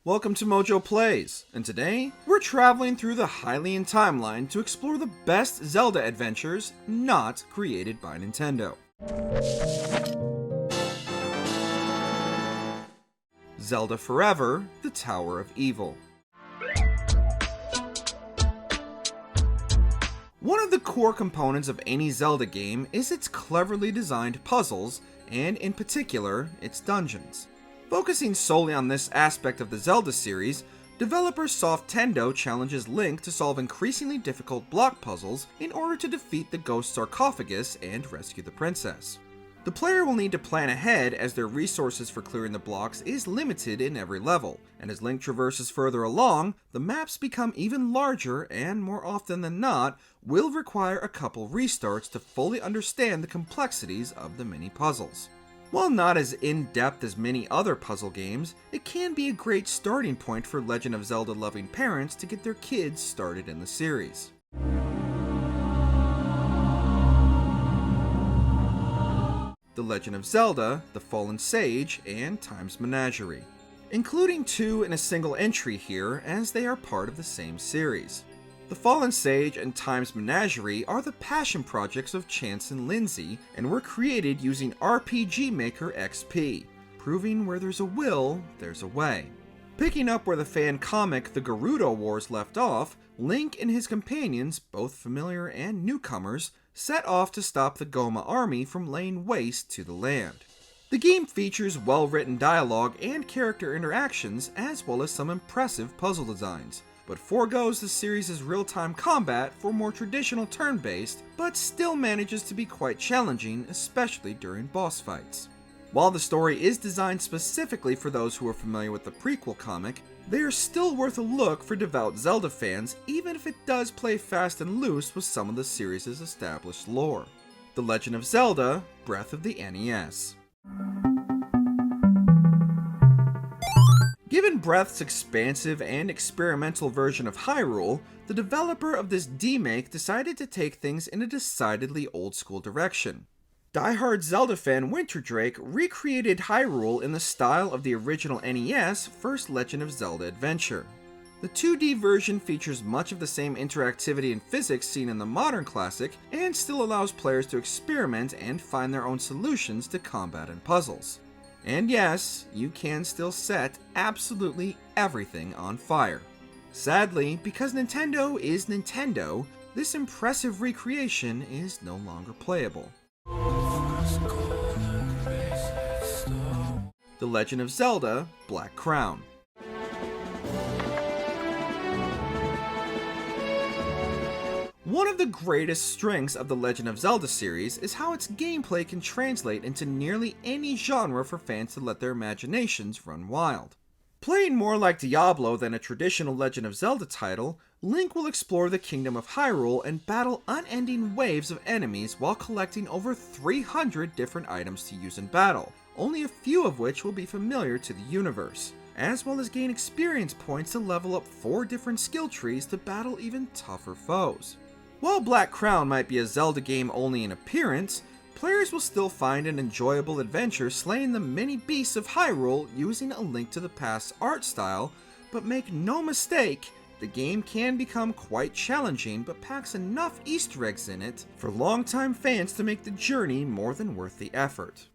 Welcome to MojoPlays, and today we're traveling through the Hylian timeline to explore the best Zelda adventures not created by Nintendo. Zelda Forever: The Tower of Evil. One of the core components of any Zelda game is its cleverly designed puzzles, and in particular, its dungeons. Focusing solely on this aspect of the Zelda series, developer Softendo challenges Link to solve increasingly difficult block puzzles in order to defeat the ghost sarcophagus and rescue the princess. The player will need to plan ahead as their resources for clearing the blocks is limited in every level, and as Link traverses further along, the maps become even larger and, more often than not, will require a couple restarts to fully understand the complexities of the mini puzzles. While not as in-depth as many other puzzle games, it can be a great starting point for Legend of Zelda loving parents to get their kids started in the series. The Legend of Zelda, The Fallen Sage, and Time's Menagerie, including two in a single entry here as they are part of the same series. The Fallen Sage and Time's Menagerie are the passion projects of Chance and Lindsay, and were created using RPG Maker XP, proving where there's a will, there's a way. Picking up where the fan comic The Gerudo Wars left off, Link and his companions, both familiar and newcomers, set off to stop the Goma army from laying waste to the land. The game features well-written dialogue and character interactions, as well as some impressive puzzle designs, but foregoes the series' real-time combat for more traditional turn-based, but still manages to be quite challenging, especially during boss fights. While the story is designed specifically for those who are familiar with the prequel comic, they are still worth a look for devout Zelda fans, even if it does play fast and loose with some of the series' established lore. The Legend of Zelda: Breath of the NES. Given Breath's expansive and experimental version of Hyrule, the developer of this demake decided to take things in a decidedly old-school direction. Die-hard Zelda fan Winter Drake recreated Hyrule in the style of the original NES first Legend of Zelda adventure. The 2D version features much of the same interactivity and physics seen in the modern classic, and still allows players to experiment and find their own solutions to combat and puzzles. And yes, you can still set absolutely everything on fire. Sadly, because Nintendo is Nintendo, this impressive recreation is no longer playable. The Legend of Zelda: Black Crown. One of the greatest strengths of the Legend of Zelda series is how its gameplay can translate into nearly any genre for fans to let their imaginations run wild. Playing more like Diablo than a traditional Legend of Zelda title, Link will explore the Kingdom of Hyrule and battle unending waves of enemies while collecting over 300 different items to use in battle, only a few of which will be familiar to the universe, as well as gain experience points to level up 4 different skill trees to battle even tougher foes. While Black Crown might be a Zelda game only in appearance, players will still find an enjoyable adventure slaying the many beasts of Hyrule using a Link to the Past art style, but make no mistake, the game can become quite challenging but packs enough Easter eggs in it for longtime fans to make the journey more than worth the effort.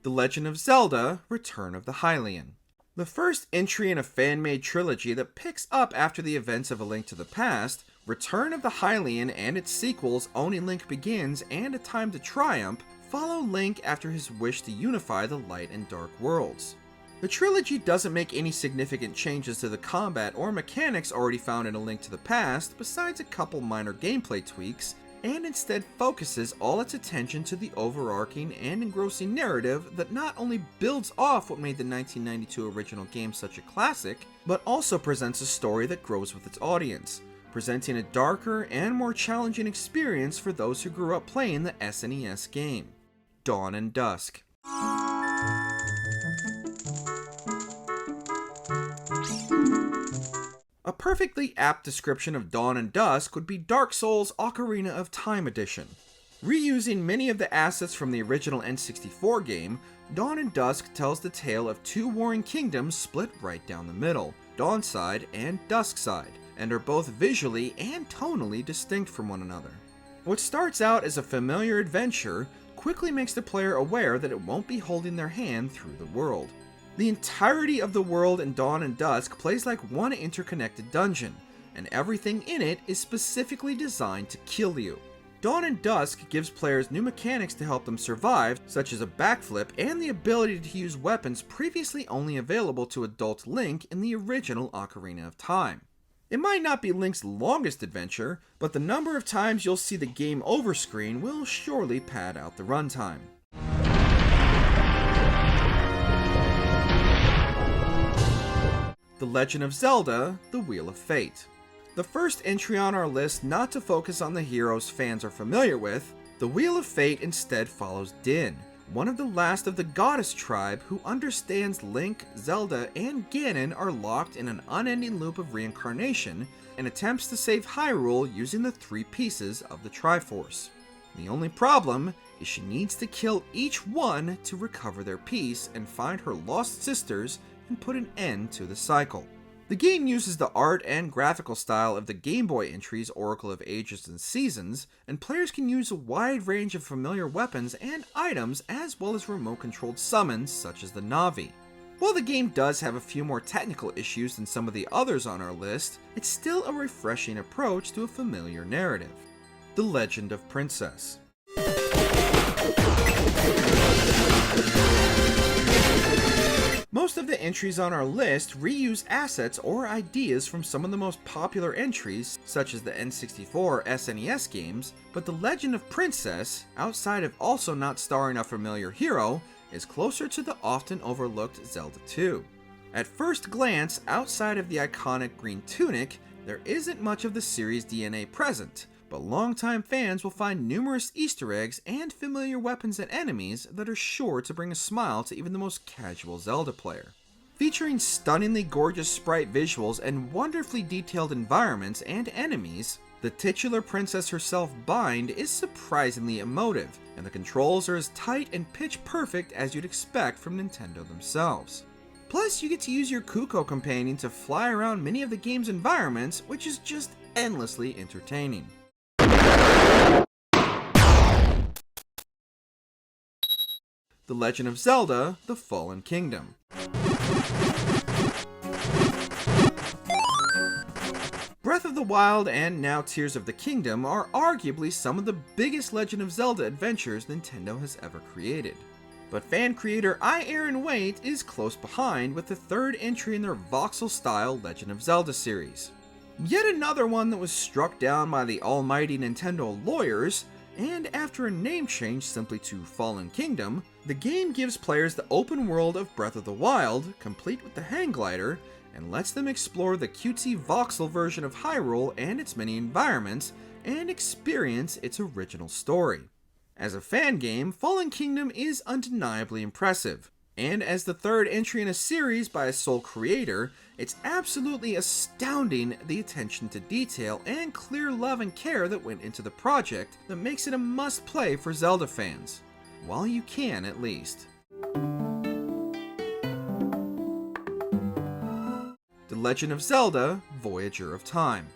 The Legend of Zelda: Return of the Hylian. The first entry in a fan-made trilogy that picks up after the events of A Link to the Past, Return of the Hylian and its sequels Only Link Begins and A Time to Triumph follow Link after his wish to unify the light and dark worlds. The trilogy doesn't make any significant changes to the combat or mechanics already found in A Link to the Past, besides a couple minor gameplay tweaks, and instead focuses all its attention to the overarching and engrossing narrative that not only builds off what made the 1992 original game such a classic, but also presents a story that grows with its audience, presenting a darker and more challenging experience for those who grew up playing the SNES game. Dawn and Dusk. A perfectly apt description of Dawn and Dusk would be Dark Souls Ocarina of Time Edition. Reusing many of the assets from the original N64 game, Dawn and Dusk tells the tale of two warring kingdoms split right down the middle, Dawnside and Duskside, and are both visually and tonally distinct from one another. What starts out as a familiar adventure quickly makes the player aware that it won't be holding their hand through the world. The entirety of the world in Dawn and Dusk plays like one interconnected dungeon, and everything in it is specifically designed to kill you. Dawn and Dusk gives players new mechanics to help them survive, such as a backflip and the ability to use weapons previously only available to adult Link in the original Ocarina of Time. It might not be Link's longest adventure, but the number of times you'll see the game over screen will surely pad out the runtime. The Legend of Zelda: The Wheel of Fate. The first entry on our list not to focus on the heroes fans are familiar with, the Wheel of Fate instead follows Din, one of the last of the goddess tribe who understands Link, Zelda, and Ganon are locked in an unending loop of reincarnation and attempts to save Hyrule using the three pieces of the Triforce. The only problem is she needs to kill each one to recover their piece and find her lost sisters and put an end to the cycle. The game uses the art and graphical style of the Game Boy entries Oracle of Ages and Seasons, and players can use a wide range of familiar weapons and items as well as remote-controlled summons such as the Navi. While the game does have a few more technical issues than some of the others on our list, it's still a refreshing approach to a familiar narrative. The Legend of Princess. Most of the entries on our list reuse assets or ideas from some of the most popular entries, such as the N64 or SNES games, but The Legend of Princess, outside of also not starring a familiar hero, is closer to the often overlooked Zelda 2. At first glance, outside of the iconic green tunic, there isn't much of the series' DNA present, but longtime fans will find numerous Easter eggs and familiar weapons and enemies that are sure to bring a smile to even the most casual Zelda player. Featuring stunningly gorgeous sprite visuals and wonderfully detailed environments and enemies, the titular princess herself Bind is surprisingly emotive, and the controls are as tight and pitch perfect as you'd expect from Nintendo themselves. Plus, you get to use your Kuko companion to fly around many of the game's environments, which is just endlessly entertaining. The Legend of Zelda: The Fallen Kingdom. Breath of the Wild and now Tears of the Kingdom are arguably some of the biggest Legend of Zelda adventures Nintendo has ever created. But fan creator I. Aaron Waite is close behind with the third entry in their voxel-style Legend of Zelda series. Yet another one that was struck down by the almighty Nintendo lawyers, and after a name change simply to Fallen Kingdom, the game gives players the open world of Breath of the Wild, complete with the hang glider, and lets them explore the cutesy voxel version of Hyrule and its many environments, and experience its original story. As a fan game, Fallen Kingdom is undeniably impressive, and as the third entry in a series by a sole creator, it's absolutely astounding the attention to detail and clear love and care that went into the project that makes it a must-play for Zelda fans. While you can, at least. The Legend of Zelda: Voyager of Time.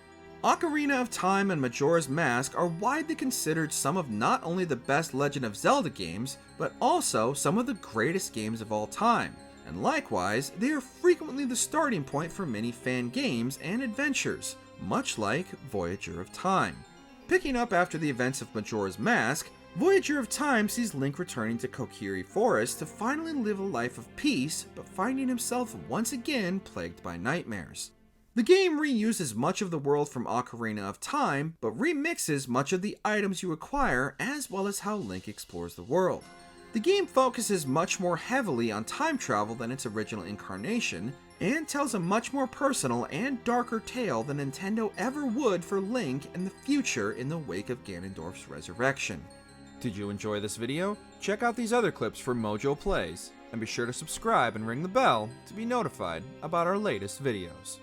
Ocarina of Time and Majora's Mask are widely considered some of not only the best Legend of Zelda games, but also some of the greatest games of all time, and likewise, they are frequently the starting point for many fan games and adventures, much like Voyager of Time. Picking up after the events of Majora's Mask, Voyager of Time sees Link returning to Kokiri Forest to finally live a life of peace, but finding himself once again plagued by nightmares. The game reuses much of the world from Ocarina of Time, but remixes much of the items you acquire as well as how Link explores the world. The game focuses much more heavily on time travel than its original incarnation, and tells a much more personal and darker tale than Nintendo ever would for Link and the future in the wake of Ganondorf's resurrection. Did you enjoy this video? Check out these other clips from MojoPlays, and be sure to subscribe and ring the bell to be notified about our latest videos.